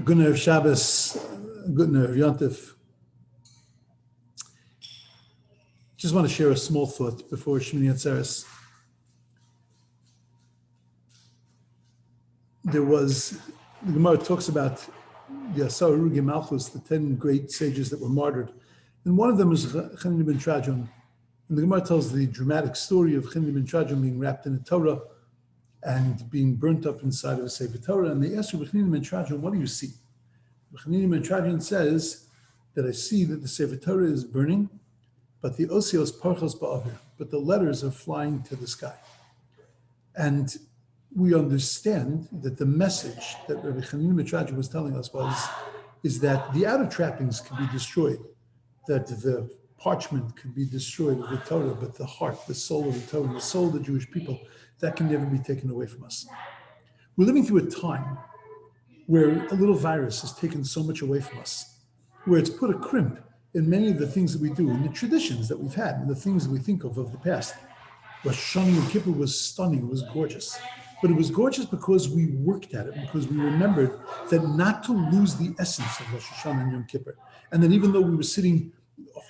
Good Erev Shabbos, good Erev Yom Tov. Just want to share a small thought before Shmini Atzeres. The Gemara talks about the Asar Rugi Malchus, the 10 great sages that were martyred. And one of them is Chanina ben Trajan. And the Gemara tells the dramatic story of Chanina ben Trajan being wrapped in a Torah and being burnt up inside of a Sefer Torah. And they asked her, Chanina ben Trajan, what do you see? Chanina ben Trajan says that I see that the Sefer Torah is burning, but the osios parchos ba'avir, but the letters are flying to the sky. And we understand that the message that Rabbi Chanina ben Trajan was telling us is that the outer trappings can be destroyed, that the parchment can be destroyed of the Torah, but the heart, the soul of the Torah, the soul of the Jewish people, that can never be taken away from us. We're living through a time where a little virus has taken so much away from us, where it's put a crimp in many of the things that we do, in the traditions that we've had, and the things that we think of the past. Rosh Hashanah Yom Kippur was stunning, it was gorgeous. But it was gorgeous because we worked at it, because we remembered that not to lose the essence of Rosh Hashanah and Yom Kippur. And that even though we were sitting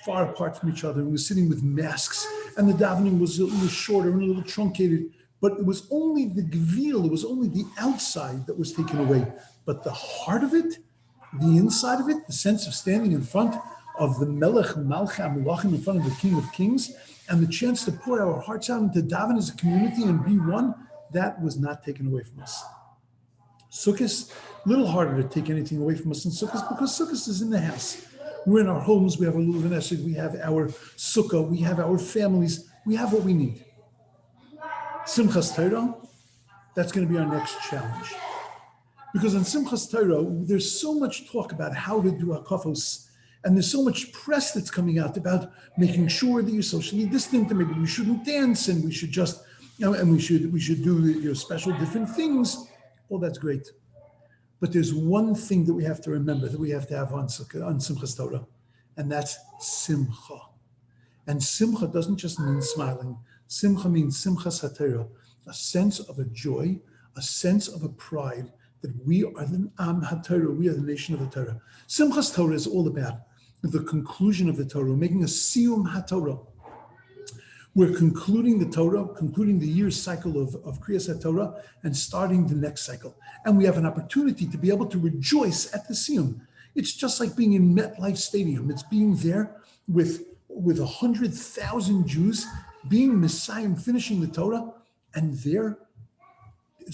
far apart from each other, and we were sitting with masks, and the davening was a little shorter and a little truncated, but it was only the gvil, it was only the outside that was taken away. But the heart of it, the inside of it, the sense of standing in front of the Melech Malcha Melachim, in front of the King of Kings, and the chance to pour our hearts out into daven as a community and be one, that was not taken away from us. Sukkot, a little harder to take anything away from us in Sukkot because Sukkot is in the house. We're in our homes, we have a little Knesset, we have our sukkah, we have our families, we have what we need. Simchas Torah, that's going to be our next challenge. Because in Simchas Torah, there's so much talk about how to do hakafos, and there's so much press that's coming out about making sure that you're socially distant, and maybe we shouldn't dance, and we should just, and we should do special different things. All that's great. But there's one thing that we have to remember, that we have to have on Simchas Torah, and that's simcha. And simcha doesn't just mean smiling. Simcha means simchas haTorah, a sense of a joy, a sense of a pride that we are the Am HaTorah, we are the nation of the Torah. Simchas Torah is all about the conclusion of the Torah, making a siyum HaTorah. We're concluding the Torah, concluding the year's cycle of Kriyas HaTorah, and starting the next cycle. And we have an opportunity to be able to rejoice at the siyum. It's just like being in MetLife Stadium. It's being there with 100,000 Jews, being Messiah, finishing the Torah, and there's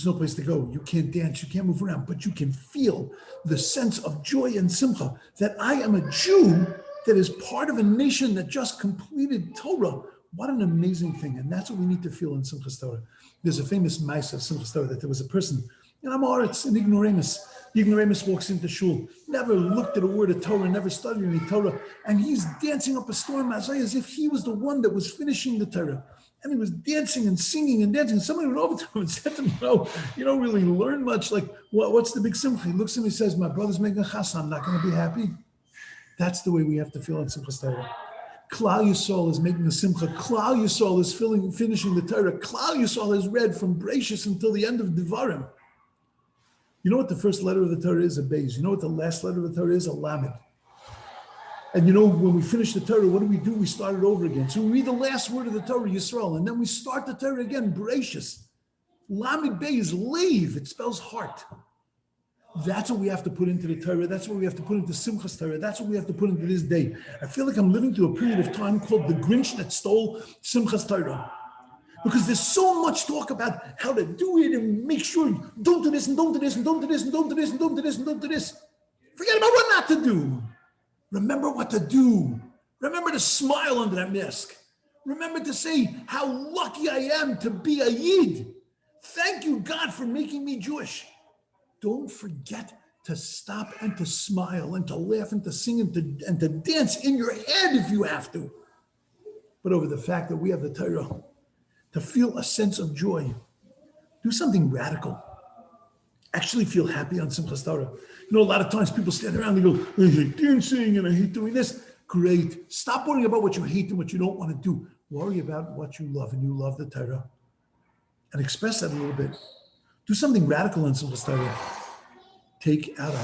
no place to go. You can't dance, you can't move around, but you can feel the sense of joy and simcha that I am a Jew that is part of a nation that just completed Torah. What an amazing thing. And that's what we need to feel in Simchas Torah. There's a famous mice of Simchas Torah that there was a person in Amirets, an ignoramus. The ignoramus walks into shul, never looked at a word of Torah, never studied any Torah, and he's dancing up a storm as if he was the one that was finishing the Torah. And he was dancing and singing and dancing. Somebody went over to him and said to him, no, you don't really learn much. Like, what's the big simcha? He looks at him and he says, my brother's making a chasa, I'm not going to be happy. That's the way we have to feel in Simchas Torah. Klal Yisrael is making a simcha. Klal Yisrael is finishing the Torah. Klal Yisrael is read from Bereshis until the end of Devarim. You know what the first letter of the Torah is? A Beis. You know what the last letter of the Torah is? A Lamed. And you know, when we finish the Torah, what do? We start it over again. So we read the last word of the Torah, Yisrael, and then we start the Torah again, Bereshis. Lamed Beis, Leiv, it spells heart. That's what we have to put into the Torah. That's what we have to put into Simchas Torah. That's what we have to put into this day. I feel like I'm living through a period of time called the Grinch that stole Simchas Torah. Because there's so much talk about how to do it and make sure don't do this and don't do this and don't do this and don't do this and don't do this and don't do this. Forget about what not to do. Remember what to do. Remember to smile under that mask. Remember to say how lucky I am to be a Yid. Thank you, God, for making me Jewish. Don't forget to stop and to smile and to laugh and to sing and to dance in your head if you have to. But over the fact that we have the Torah, to feel a sense of joy, do something radical. Actually feel happy on Simchas Torah. You know, a lot of times people stand around and go, I hate dancing and I hate doing this. Great. Stop worrying about what you hate and what you don't want to do. Worry about what you love, and you love the Torah. And express that a little bit. Do something radical on Simchas Torah. Take out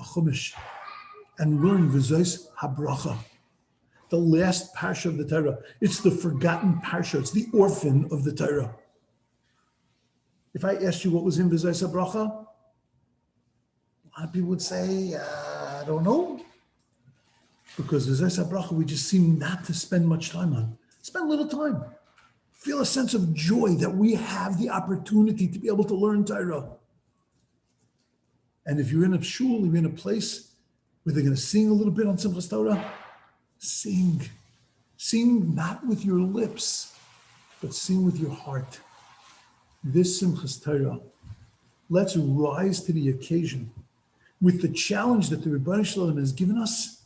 a Chumash and learn V'zos HaBracha, the last parsha of the Torah. It's the forgotten parsha. It's the orphan of the Torah. If I asked you what was in V'zos HaBracha, a lot of people would say, I don't know. Because V'zos HaBracha, we just seem not to spend much time on. Spend a little time. Feel a sense of joy that we have the opportunity to be able to learn Torah. And if you're in a shul, you're in a place where they're going to sing a little bit on Simchas Torah, sing. Sing not with your lips, but sing with your heart. This Simchas Torah, let's rise to the occasion with the challenge that the Rebbeinu Shalom has given us.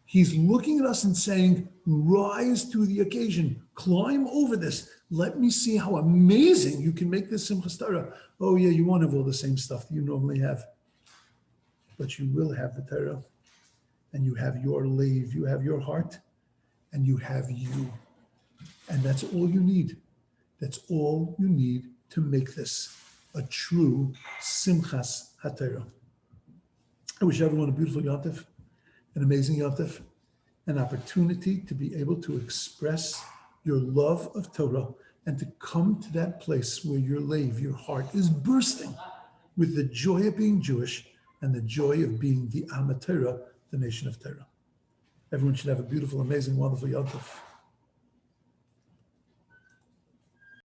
He's looking at us and saying, rise to the occasion, climb over this. Let me see how amazing you can make this Simchas Torah. Oh yeah, you won't have all the same stuff that you normally have, but you will have the Torah, and you have your lave, you have your heart, and you have you. And that's all you need. That's all you need to make this a true Simchas HaTorah. I wish everyone a beautiful Yom Tov, an amazing Yom Tov, an opportunity to be able to express your love of Torah and to come to that place where your lave, your heart is bursting with the joy of being Jewish and the joy of being the Am Torah, the nation of Torah. Everyone should have a beautiful, amazing, wonderful Yom Tov.